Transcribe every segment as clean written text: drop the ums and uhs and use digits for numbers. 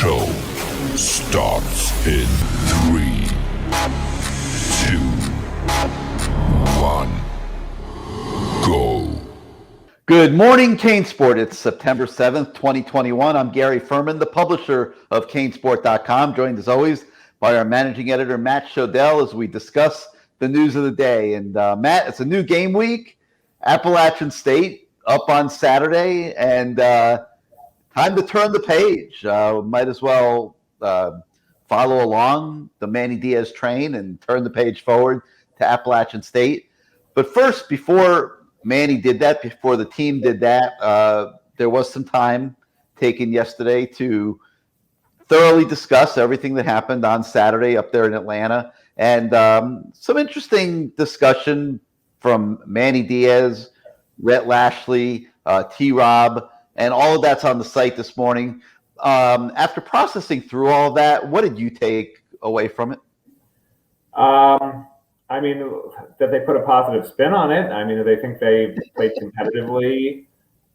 show starts in 3, 2, 1, go. Good morning, CaneSport. It's September 7th, 2021. I'm Gary Ferman, the publisher of CaneSport.com, joined as always by our managing editor, Matt Shodell, as we discuss the news of the day. And Matt, it's a new game week. Appalachian State up on Saturday, and time to turn the page. Might as well follow along the Manny Diaz train and turn the page forward to Appalachian State. But first, before Manny did that, before the team did that, there was some time taken yesterday to thoroughly discuss everything that happened on Saturday up there in Atlanta. And some interesting discussion from Manny Diaz, Rhett Lashley, T-Rob, and all of that's on the site this morning. After processing through all of that, what did you take away from it? I mean, that they put a positive spin on it. I mean, they think they played competitively,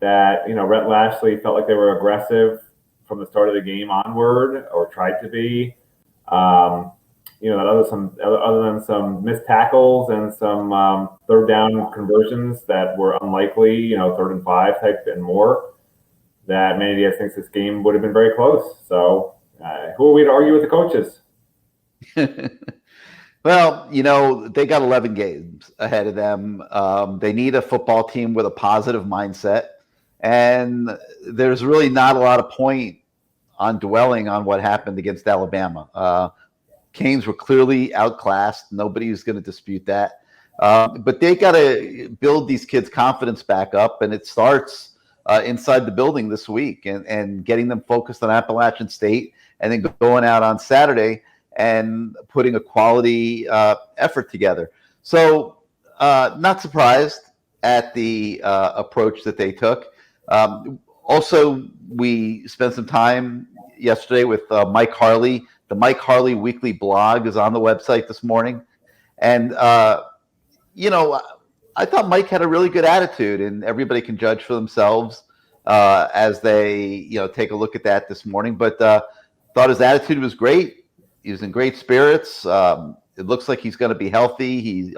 that, you know, Rhett Lashley felt like they were aggressive from the start of the game onward, or tried to be. You know, that other than some missed tackles and some third down conversions that were unlikely, you know, 3rd and 5 type and more, that Manny Diaz thinks this game would have been very close. So who are we to argue with the coaches? Well, you know, they got 11 games ahead of them. They need a football team with a positive mindset. And there's really not a lot of point on dwelling on what happened against Alabama. Canes were clearly outclassed. Nobody's going to dispute that. But they got to build these kids' confidence back up, and it starts inside the building this week, and getting them focused on Appalachian State, and then going out on Saturday and putting a quality effort together. So not surprised at the approach that they took. Also, we spent some time yesterday with Mike Harley. The Mike Harley Weekly blog is on the website this morning. And, you know, I thought Mike had a really good attitude, and everybody can judge for themselves as they, you know, take a look at that this morning. But thought his attitude was great. He was in great spirits. It looks like he's going to be healthy. He,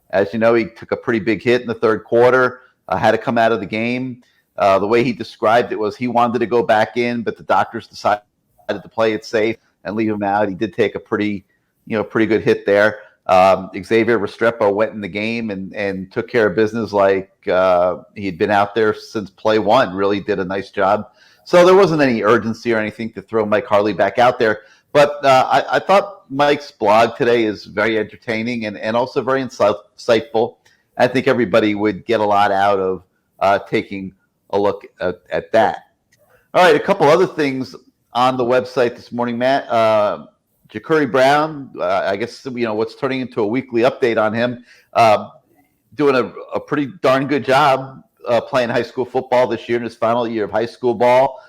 as you know, he took a pretty big hit in the third quarter, had to come out of the game. The way he described it was he wanted to go back in, but the doctors decided to play it safe and leave him out. He did take a pretty good hit there. Xavier Restrepo went in the game and took care of business like he'd been out there since play one. Really did a nice job. So there wasn't any urgency or anything to throw Mike Harley back out there. But I thought Mike's blog today is very entertaining and also very insightful. I think everybody would get a lot out of taking a look at that. All right, a couple other things on the website this morning, Matt. Ja'Cory Brown, I guess, you know, what's turning into a weekly update on him, doing a pretty darn good job playing high school football this year in his final year of high school ball.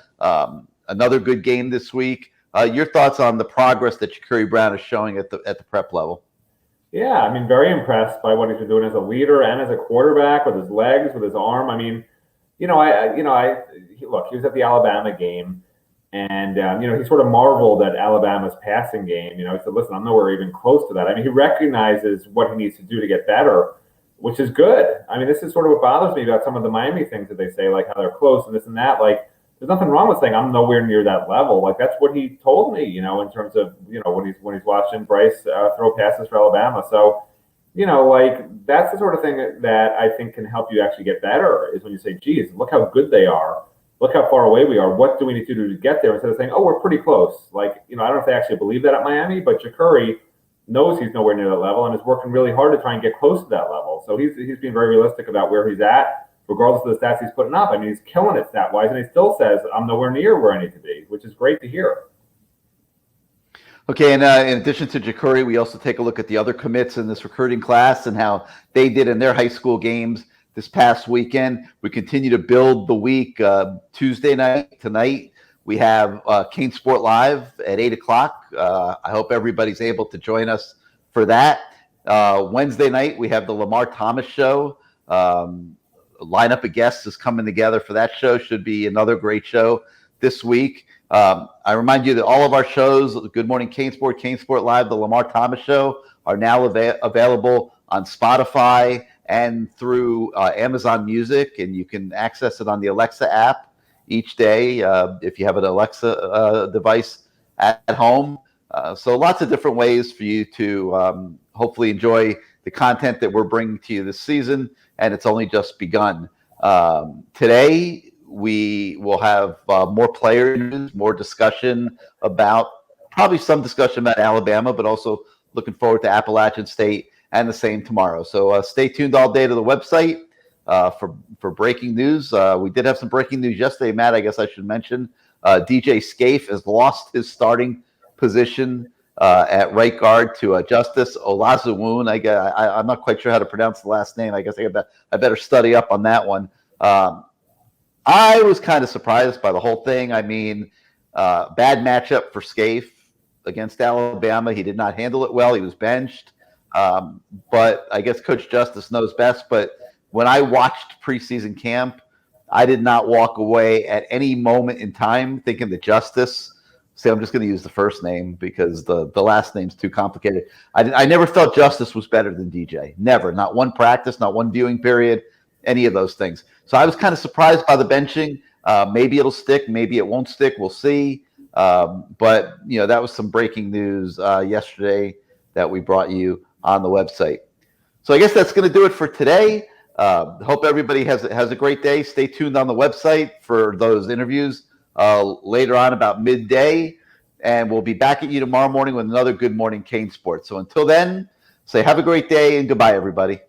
Another good game this week. Your thoughts on the progress that Ja'Cory Brown is showing at the prep level? Yeah, I mean, very impressed by what he's been doing as a leader and as a quarterback, with his legs, with his arm. I mean, you know, look, he was at the Alabama game, and you know, he sort of marveled at Alabama's passing game. You know, he said, "Listen, I'm nowhere even close to that." I mean, he recognizes what he needs to do to get better, which is good. I mean, this is sort of what bothers me about some of the Miami things that they say, like how they're close and this and that. Like, there's nothing wrong with saying I'm nowhere near that level. Like, that's what he told me, you know, in terms of, you know, when he's watching Bryce throw passes for Alabama. So, you know, like, that's the sort of thing that I think can help you actually get better, is when you say, geez, look how good they are. Look how far away we are. What do we need to do to get there? Instead of saying, oh, we're pretty close. Like, you know, I don't know if they actually believe that at Miami, but Ja'Cory knows he's nowhere near that level and is working really hard to try and get close to that level. So he's being very realistic about where he's at, regardless of the stats he's putting up. I mean, he's killing it stat-wise, and he still says, I'm nowhere near where I need to be, which is great to hear. Okay, and in addition to Ja'Cory, we also take a look at the other commits in this recruiting class and how they did in their high school games this past weekend. We continue to build the week. Tuesday night, tonight, we have CaneSport Live at 8 o'clock. I hope everybody's able to join us for that. Wednesday night, we have the Lamar Thomas Show. lineup of guests is coming together for that show. Should be another great show this week. I remind you that all of our shows, Good Morning CaneSport, CaneSport Live, the Lamar Thomas Show, are now available on Spotify and through Amazon Music, and you can access it on the Alexa app each day if you have an Alexa device at home. So lots of different ways for you to hopefully enjoy the content that we're bringing to you this season, and it's only just begun. Today, we will have more player news, more discussion about, probably some discussion about Alabama, but also looking forward to Appalachian State and the same tomorrow. So stay tuned all day to the website for breaking news. We did have some breaking news yesterday, Matt. I guess I should mention DJ Scaife has lost his starting position at right guard to Justice Olazuwun. I'm not quite sure how to pronounce the last name. I guess I better study up on that one. I was kind of surprised by the whole thing. I mean, bad matchup for Scaife against Alabama. He did not handle it well. He was benched. But I guess Coach Justice knows best. But when I watched preseason camp, I did not walk away at any moment in time thinking that Justice – see, I'm just going to use the first name because the last name's too complicated. I never felt Justice was better than DJ. Never. Not one practice, not one viewing period, any of those things. So I was kind of surprised by the benching. Maybe it'll stick. Maybe it won't stick. We'll see. But, that was some breaking news yesterday that we brought you on the website. So I guess that's going to do it for today. Hope everybody has a great day. Stay tuned on the website for those interviews later on about midday. And we'll be back at you tomorrow morning with another Good Morning CaneSport. So until then, say have a great day and goodbye, everybody.